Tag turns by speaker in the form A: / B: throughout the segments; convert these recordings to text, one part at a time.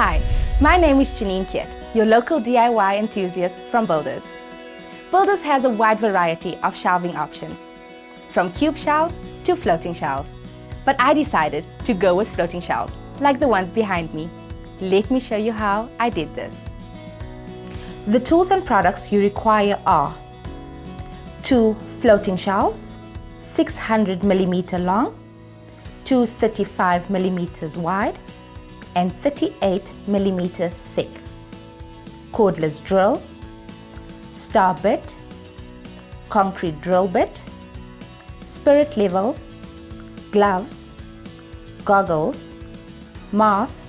A: Hi, my name is Janine Kiet, your local DIY enthusiast from Builders. Builders has a wide variety of shelving options, from cube shelves to floating shelves. But I decided to go with floating shelves, like the ones behind me. Let me show you how I did this. The tools and products you require are 2 floating shelves, 600mm long, 2 35mm wide, and 38mm thick, cordless drill, star bit, concrete drill bit, spirit level, gloves, goggles, mask,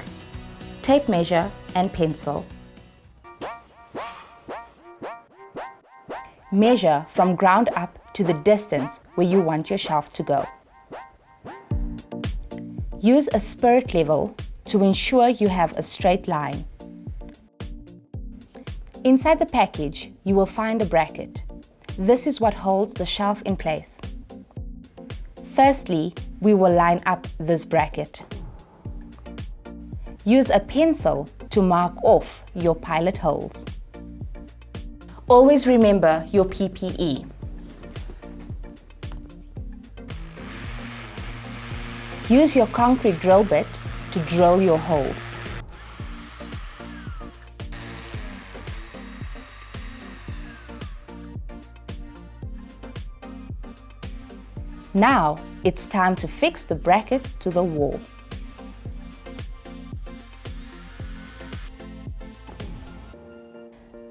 A: tape measure and pencil. Measure from ground up to the distance where you want your shelf to go. Use a spirit level to ensure you have a straight line. Inside the package, you will find a bracket. This is what holds the shelf in place. Firstly, we will line up this bracket. Use a pencil to mark off your pilot holes. Always remember your PPE. Use your concrete drill bit to drill your holes. Now it's time to fix the bracket to the wall.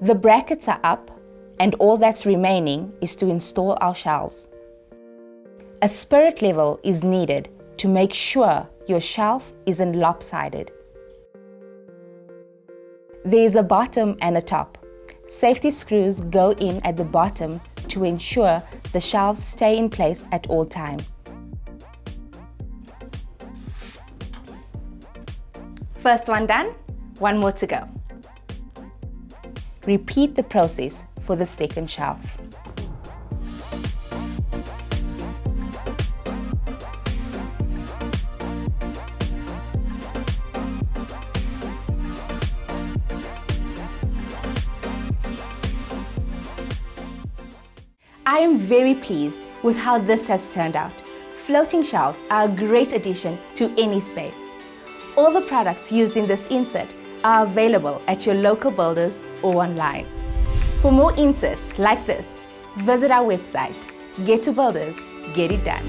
A: The brackets are up, and all that's remaining is to install our shelves. A spirit level is needed to make sure your shelf isn't lopsided. There is a bottom and a top. Safety screws go in at the bottom to ensure the shelves stay in place at all times. First one done, one more to go. Repeat the process for the second shelf. I am very pleased with how this has turned out. Floating shelves are a great addition to any space. All the products used in this insert are available at your local Builders or online. For more inserts like this, visit our website. Get to Builders, get it done.